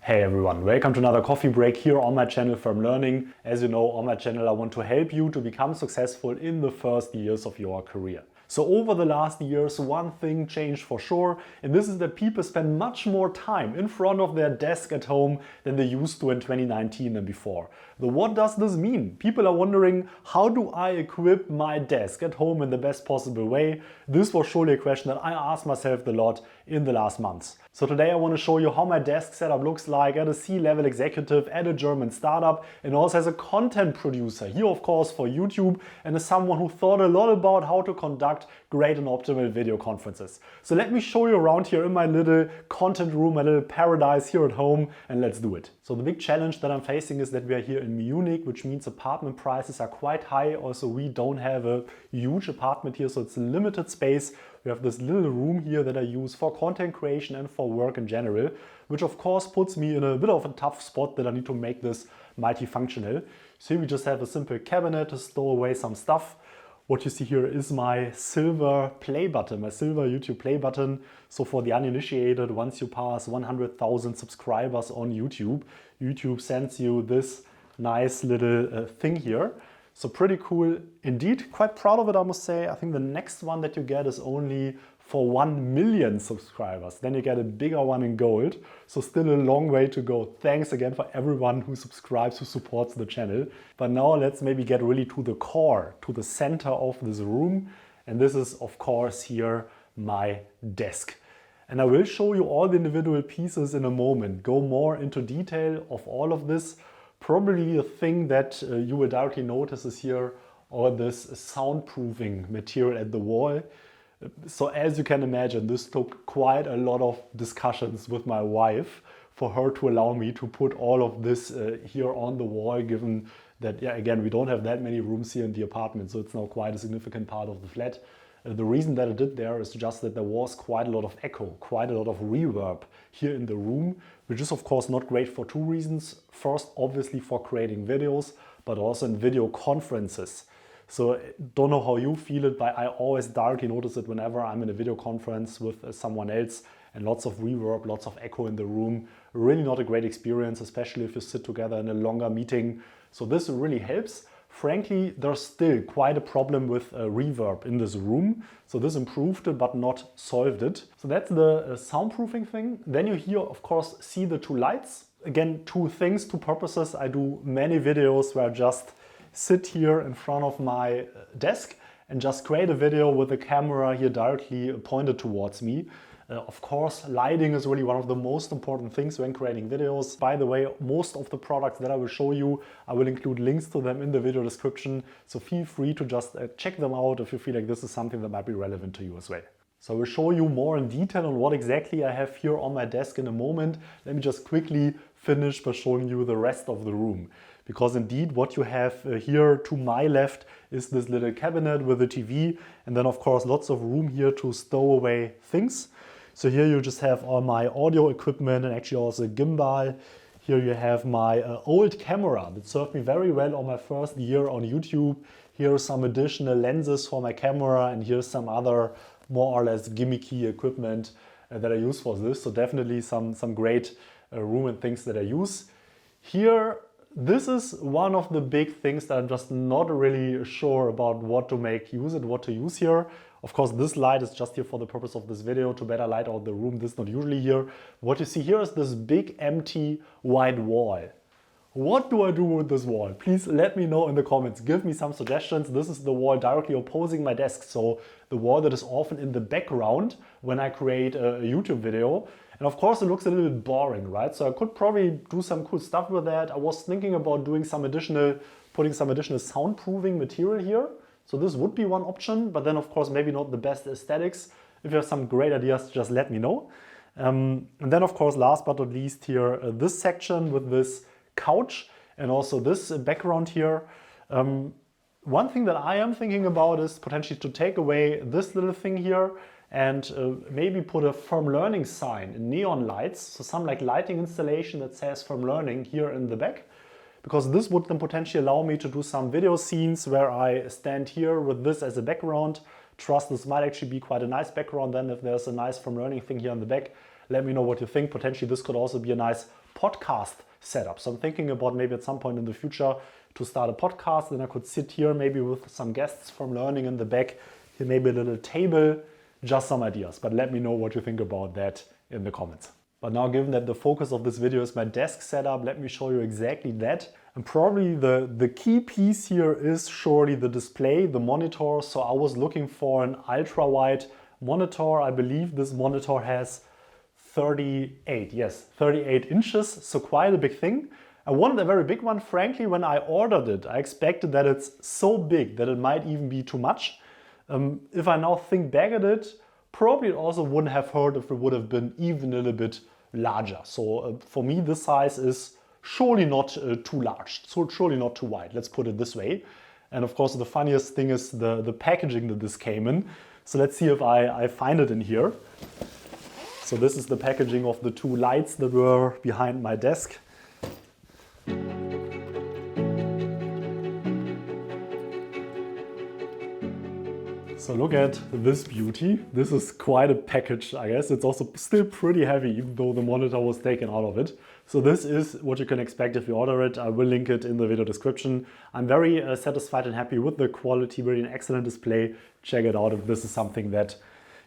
Hey everyone, welcome to another coffee break here on my channel Firm Learning. As you know, on my channel I want to help you to become successful in the first years of your career. So over the last years, one thing changed for sure, and this is that people spend much more time in front of their desk at home than they used to in 2019 and before. So what does this mean? People are wondering, how do I equip my desk at home in the best possible way? This was surely a question that I asked myself a lot in the last months. So today I want to show you how my desk setup looks like at a C-level executive at a German startup, and also as a content producer here of course for YouTube, and as someone who thought a lot about how to conduct great and optimal video conferences. So let me show you around here in my little content room, my little paradise here at home, and let's do it. So the big challenge that I'm facing is that we are here in Munich, which means apartment prices are quite high. Also, we don't have a huge apartment here, so it's a limited space. We have this little room here that I use for content creation and for work in general, which of course puts me in a bit of a tough spot that I need to make this multifunctional. So here we just have a simple cabinet to store away some stuff. What you see here is my silver play button, my silver YouTube play button. So for the uninitiated, once you pass 100,000 subscribers on YouTube, YouTube sends you this nice little thing here. So pretty cool indeed, quite proud of it I must say. I think the next one that you get is only for 1 million subscribers. Then you get a bigger one in gold. So still a long way to go. Thanks again for everyone who subscribes, who supports the channel. But now let's maybe get really to the core, to the center of this room. And this is of course here my desk. And I will show you all the individual pieces in a moment, go more into detail of all of this. Probably the thing that you will directly notice is here all this soundproofing material at the wall. So as you can imagine, this took quite a lot of discussions with my wife for her to allow me to put all of this here on the wall, given that, yeah, again, we don't have that many rooms here in the apartment, so it's now quite a significant part of the flat. The reason that I did there is just that there was quite a lot of echo, quite a lot of reverb here in the room, which is of course not great for two reasons. First, obviously for creating videos, but also in video conferences. So don't know how you feel it, but I always directly notice it whenever I'm in a video conference with someone else, and lots of reverb, lots of echo in the room. Really not a great experience, especially if you sit together in a longer meeting. So this really helps. Frankly, there's still quite a problem with reverb in this room. So this improved it, but not solved it. So that's the soundproofing thing. Then you here, of course, see the two lights. Again, two things, two purposes. I do many videos where I just sit here in front of my desk and just create a video with the camera here directly pointed towards me. Of course, lighting is really one of the most important things when creating videos. By the way, most of the products that I will show you, I will include links to them in the video description. So feel free to just check them out if you feel like this is something that might be relevant to you as well. So I will show you more in detail on what exactly I have here on my desk in a moment. Let me just quickly finish by showing you the rest of the room. Because indeed what you have here to my left is this little cabinet with a TV, and then of course lots of room here to stow away things. So here you just have all my audio equipment and actually also a gimbal. Here you have my old camera that served me very well on my first year on YouTube. Here are some additional lenses for my camera, and here's some other more or less gimmicky equipment that I use for this. So definitely some great room and things that I use. Here, this is one of the big things that I'm just not really sure about what to what to use here. Of course, this light is just here for the purpose of this video to better light out the room. This is not usually here. What you see here is this big empty white wall. What do I do with this wall? Please let me know in the comments. Give me some suggestions. This is the wall directly opposing my desk. So the wall that is often in the background when I create a YouTube video. And of course it looks a little bit boring, right? So I could probably do some cool stuff with that. I was thinking about doing putting some additional soundproofing material here. So this would be one option, but then of course maybe not the best aesthetics. If you have some great ideas, just let me know. And then of course, last but not least here, this section with this couch and also this background here. One thing that I am thinking about is potentially to take away this little thing here and maybe put a Firm Learning sign in neon lights. So some like lighting installation that says Firm Learning here in the back. Because this would then potentially allow me to do some video scenes where I stand here with this as a background. Trust this might actually be quite a nice background then if there's a nice Firm Learning thing here on the back. Let me know what you think. Potentially this could also be a nice podcast setup. So I'm thinking about maybe at some point in the future to start a podcast, then I could sit here maybe with some guests from Learning in the back, here maybe a little table, just some ideas. But let me know what you think about that in the comments. But now, given that the focus of this video is my desk setup, let me show you exactly that. And probably the key piece here is surely the display, the monitor. So I was looking for an ultra-wide monitor. I believe this monitor has 38 inches, so quite a big thing. I wanted a very big one. Frankly, when I ordered it, I expected that it's so big that it might even be too much. If I now think back at it, probably it also wouldn't have hurt if it would have been even a little bit larger. So for me, this size is surely not too large, so surely not too wide. Let's put it this way. And of course, the funniest thing is the packaging that this came in. So let's see if I find it in here. So this is the packaging of the two lights that were behind my desk. So look at this beauty. This is quite a package, I guess. It's also still pretty heavy, even though the monitor was taken out of it. So this is what you can expect if you order it. I will link it in the video description. I'm very satisfied and happy with the quality, really an excellent display. Check it out if this is something that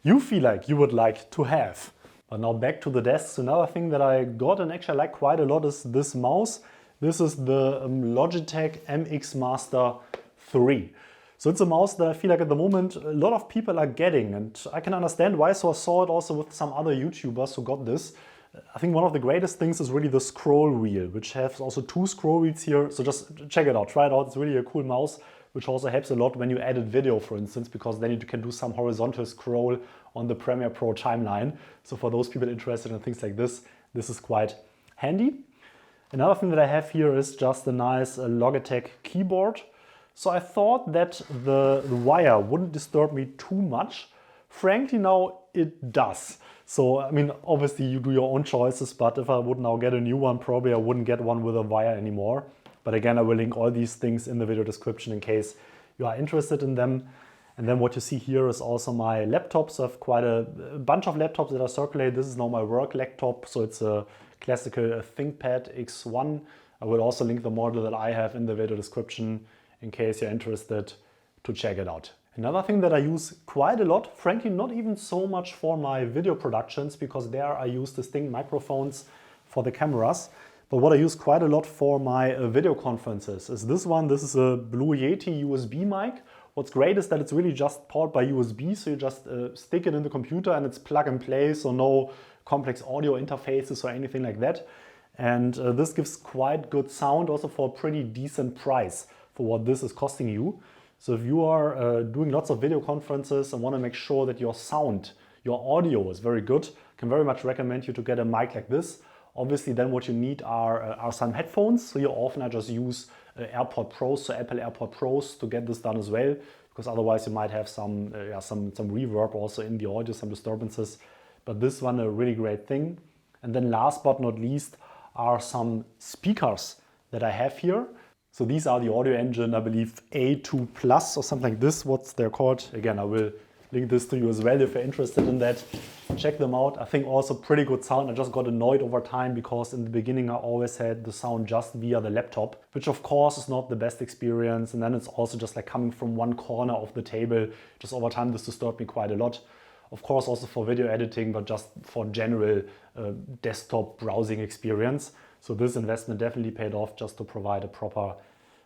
you feel like you would like to have. But now back to the desk. So another thing that I got and actually I like quite a lot is this mouse. This is the Logitech MX Master 3. So it's a mouse that I feel like at the moment a lot of people are getting, and I can understand why. So I saw it also with some other YouTubers who got this. I think one of the greatest things is really the scroll wheel, which has also two scroll wheels here. So just check it out, try it out. It's really a cool mouse, which also helps a lot when you edit video, for instance, because then you can do some horizontal scroll on the Premiere Pro timeline. So for those people interested in things like this, this is quite handy. Another thing that I have here is just a nice Logitech keyboard. So I thought that the wire wouldn't disturb me too much. Frankly, now it does. So, I mean, obviously you do your own choices, but if I would now get a new one, probably I wouldn't get one with a wire anymore. But again, I will link all these things in the video description in case you are interested in them. And then what you see here is also my laptop. So I have quite a bunch of laptops that I circulate. This is now my work laptop. So it's a classical ThinkPad X1. I will also link the model that I have in the video description in case you're interested to check it out. Another thing that I use quite a lot, frankly not even so much for my video productions, because there I use distinct microphones for the cameras, but what I use quite a lot for my video conferences is this one. This is a Blue Yeti USB mic. What's great is that it's really just powered by USB, so you just stick it in the computer and it's plug and play, so no complex audio interfaces or anything like that. And this gives quite good sound also for a pretty decent price for what this is costing you. So if you are doing lots of video conferences and want to make sure that your sound, your audio is very good, I can very much recommend you to get a mic like this. Obviously then what you need are some headphones. So here often I just use AirPod Pros, so Apple AirPod Pros to get this done as well, because otherwise you might have some reverb also in the audio, some disturbances. But this one a really great thing. And then last but not least are some speakers that I have here. So these are the Audio Engine, I believe A2 Plus or something like this, what's they're called. Again, I will link this to you as well if you're interested in that. Check them out. I think also pretty good sound. I just got annoyed over time because in the beginning I always had the sound just via the laptop, which of course is not the best experience. And then it's also just like coming from one corner of the table. Just over time this disturbed me quite a lot. Of course also for video editing, but just for general desktop browsing experience. So this investment definitely paid off just to provide a proper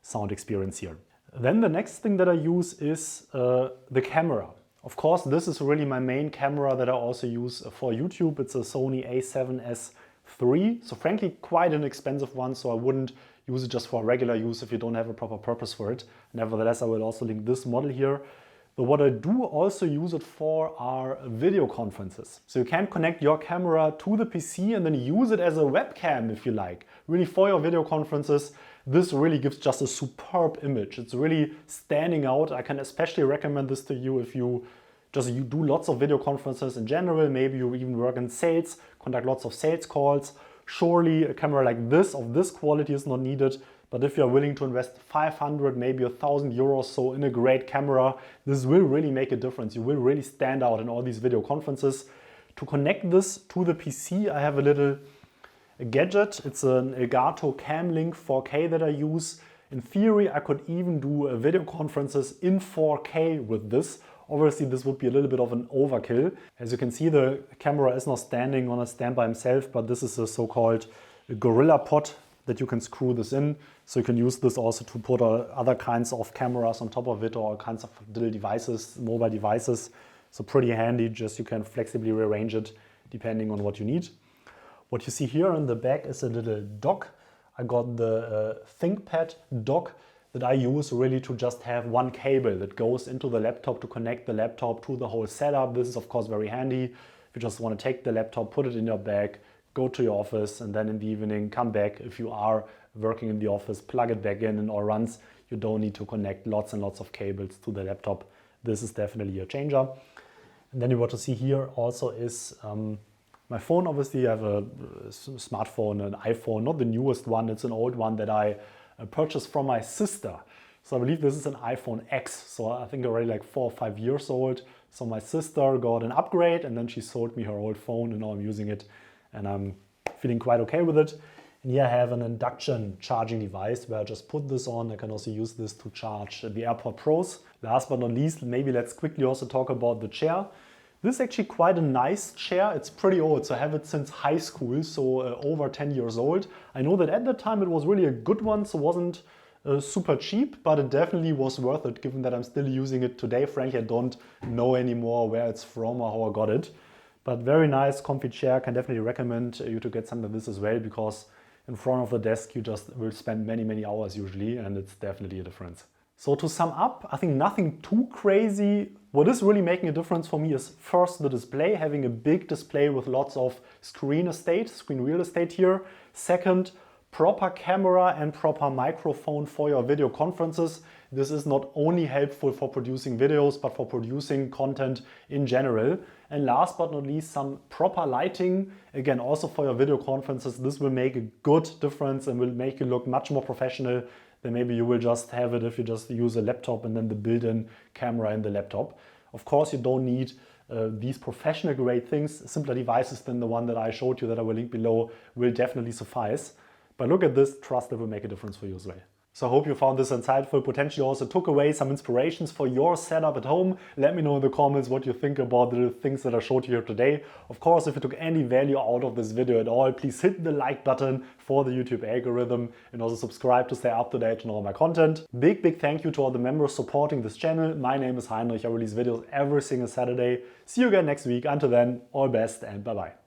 sound experience here. Then the next thing that I use is the camera. Of course, this is really my main camera that I also use for YouTube. It's a Sony a7S III. So frankly, quite an expensive one. So I wouldn't use it just for regular use if you don't have a proper purpose for it. Nevertheless, I will also link this model here. But what I do also use it for are video conferences. So you can connect your camera to the PC and then use it as a webcam if you like. Really for your video conferences, this really gives just a superb image. It's really standing out. I can especially recommend this to you if you do lots of video conferences in general. Maybe you even work in sales, conduct lots of sales calls. Surely a camera like this, of this quality, is not needed. But if you're willing to invest 500, maybe 1,000 euros so in a great camera, this will really make a difference. You will really stand out in all these video conferences. To connect this to the PC, I have a little gadget. It's an Elgato Camlink 4K that I use. In theory, I could even do video conferences in 4K with this. Obviously, this would be a little bit of an overkill. As you can see, the camera is not standing on a stand by himself, but this is a so-called gorilla pod that you can screw this in. So you can use this also to put other kinds of cameras on top of it, or all kinds of little devices, mobile devices. So pretty handy, just you can flexibly rearrange it depending on what you need. What you see here in the back is a little dock. I got the ThinkPad dock that I use really to just have one cable that goes into the laptop to connect the laptop to the whole setup. This is of course very handy. If you just want to take the laptop, put it in your bag, go to your office, and then in the evening come back. If you are working in the office, plug it back in and all runs. You don't need to connect lots and lots of cables to the laptop. This is definitely a changer. And then what you see here also is my phone. Obviously I have a smartphone, an iPhone, not the newest one. It's an old one that I purchased from my sister. So I believe this is an iPhone X. So I think already like 4 or 5 years old. So my sister got an upgrade and then she sold me her old phone, and now I'm using it and I'm feeling quite okay with it. And here I have an induction charging device where I just put this on. I can also use this to charge the AirPods Pros. Last but not least, maybe let's quickly also talk about the chair. This is actually quite a nice chair. It's pretty old, so I have it since high school, so over 10 years old. I know that at the time it was really a good one, so it wasn't super cheap, but it definitely was worth it given that I'm still using it today. Frankly, I don't know anymore where it's from or how I got it. But very nice, comfy chair. Can definitely recommend you to get something like this as well, because in front of the desk you just will spend many, many hours usually, and it's definitely a difference. So to sum up, I think nothing too crazy. What is really making a difference for me is first the display, having a big display with lots of screen real estate here. Second, proper camera and proper microphone for your video conferences. This is not only helpful for producing videos, but for producing content in general. And last but not least, some proper lighting. Again, also for your video conferences, this will make a good difference and will make you look much more professional than maybe you will just have it if you just use a laptop and then the built-in camera in the laptop. Of course, you don't need these professional grade things. Simpler devices than the one that I showed you that I will link below will definitely suffice. But look at this, trust it will make a difference for you as well. So I hope you found this insightful, potentially also took away some inspirations for your setup at home. Let me know in the comments what you think about the things that I showed you here today. Of course, if you took any value out of this video at all, please hit the like button for the YouTube algorithm and also subscribe to stay up to date on all my content. Big thank you to all the members supporting this channel. My name is Heinrich. I release videos every single Saturday. See you again next week. Until then, all best and bye-bye.